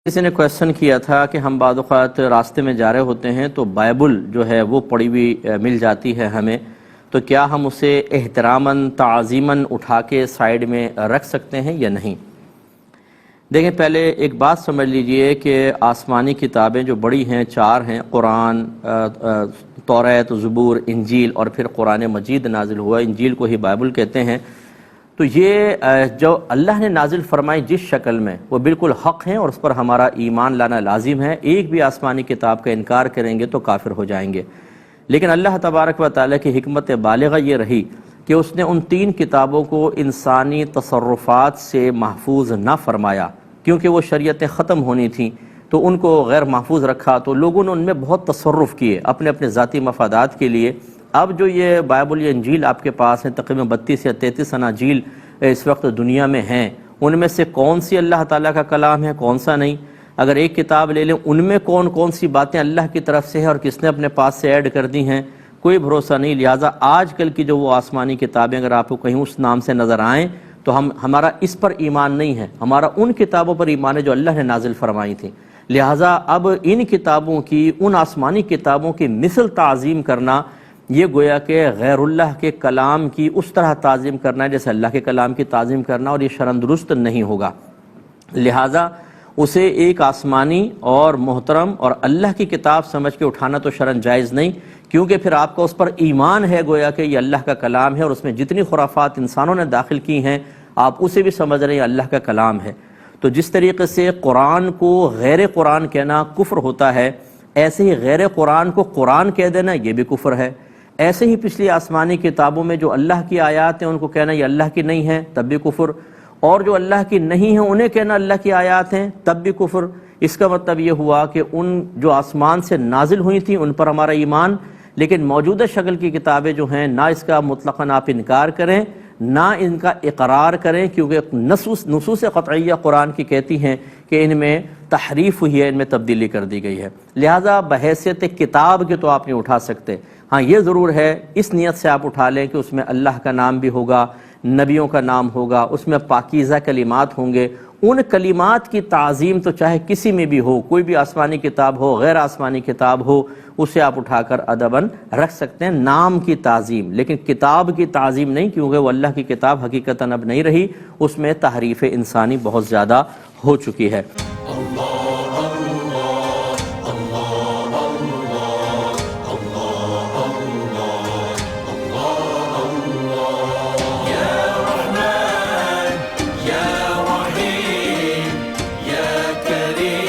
کسی نے کویسچن کیا تھا کہ ہم بعض اوقات راستے میں جا رہے ہوتے ہیں تو بائبل جو ہے وہ پڑھی ہوئی مل جاتی ہے ہمیں، تو کیا ہم اسے احتراماً تعظیماً اٹھا کے سائیڈ میں رکھ سکتے ہیں یا نہیں؟ دیکھیں، پہلے ایک بات سمجھ لیجئے کہ آسمانی کتابیں جو بڑی ہیں چار ہیں، قرآن، توریت، زبور، انجیل اور پھر قرآن مجید نازل ہوا، انجیل کو ہی بائبل کہتے ہیں۔ تو یہ جو اللہ نے نازل فرمائی جس شکل میں، وہ بالکل حق ہیں اور اس پر ہمارا ایمان لانا لازم ہے۔ ایک بھی آسمانی کتاب کا انکار کریں گے تو کافر ہو جائیں گے۔ لیکن اللہ تبارک و تعالیٰ کی حکمت بالغہ یہ رہی کہ اس نے ان تین کتابوں کو انسانی تصرفات سے محفوظ نہ فرمایا، کیونکہ وہ شریعتیں ختم ہونی تھیں تو ان کو غیر محفوظ رکھا، تو لوگوں نے ان میں بہت تصرف کیے اپنے اپنے ذاتی مفادات کے لیے۔ اب جو یہ بائبل یا انجیل آپ کے پاس ہیں، تقریباً 32 یا 33 اناجیل اس وقت دنیا میں ہیں، ان میں سے کون سی اللہ تعالیٰ کا کلام ہے، کون سا نہیں؟ اگر ایک کتاب لے لیں، ان میں کون کون سی باتیں اللہ کی طرف سے ہیں اور کس نے اپنے پاس سے ایڈ کر دی ہیں، کوئی بھروسہ نہیں۔ لہٰذا آج کل کی جو وہ آسمانی کتابیں اگر آپ کو کہیں اس نام سے نظر آئیں تو ہمارا اس پر ایمان نہیں ہے، ہمارا ان کتابوں پر ایمان ہے جو اللہ نے نازل فرمائی تھیں۔ لہٰذا اب ان کتابوں کی، ان آسمانی کتابوں کی مثل تعظیم کرنا، یہ گویا کہ غیر اللہ کے کلام کی اس طرح تعظیم کرنا ہے جیسے اللہ کے کلام کی تعظیم کرنا، اور یہ شرعاً درست نہیں ہوگا۔ لہٰذا اسے ایک آسمانی اور محترم اور اللہ کی کتاب سمجھ کے اٹھانا تو شرعاً جائز نہیں، کیونکہ پھر آپ کا اس پر ایمان ہے گویا کہ یہ اللہ کا کلام ہے، اور اس میں جتنی خرافات انسانوں نے داخل کی ہیں آپ اسے بھی سمجھ رہے ہیں اللہ کا کلام ہے۔ تو جس طریقے سے قرآن کو غیر قرآن کہنا کفر ہوتا ہے، ایسے ہی غیر قرآن کو قرآن کہہ دینا یہ بھی کفر ہے۔ ایسے ہی پچھلی آسمانی کتابوں میں جو اللہ کی آیات ہیں ان کو کہنا یہ اللہ کی نہیں ہے، تب بھی کفر، اور جو اللہ کی نہیں ہیں انہیں کہنا اللہ کی آیات ہیں، تب بھی کفر۔ اس کا مطلب یہ ہوا کہ ان جو آسمان سے نازل ہوئی تھیں ان پر ہمارا ایمان، لیکن موجودہ شکل کی کتابیں جو ہیں نہ اس کا مطلقاً آپ انکار کریں نہ ان کا اقرار کریں، کیونکہ نصوص قطعیہ قرآن کی کہتی ہیں کہ ان میں تحریف ہوئی ہے، ان میں تبدیلی کر دی گئی ہے۔ لہٰذا بحیثیت کتاب کے تو آپ نہیں اٹھا سکتے۔ ہاں یہ ضرور ہے، اس نیت سے آپ اٹھا لیں کہ اس میں اللہ کا نام بھی ہوگا، نبیوں کا نام ہوگا، اس میں پاکیزہ کلمات ہوں گے۔ ان کلمات کی تعظیم تو چاہے کسی میں بھی ہو، کوئی بھی آسمانی کتاب ہو، غیر آسمانی کتاب ہو، اسے آپ اٹھا کر ادباً رکھ سکتے ہیں، نام کی تعظیم، لیکن کتاب کی تعظیم نہیں، کیونکہ وہ اللہ کی کتاب حقیقتاً اب نہیں رہی، اس میں تحریف انسانی بہت زیادہ ہو چکی ہے۔ يا رحمن يا رحيم يا كريم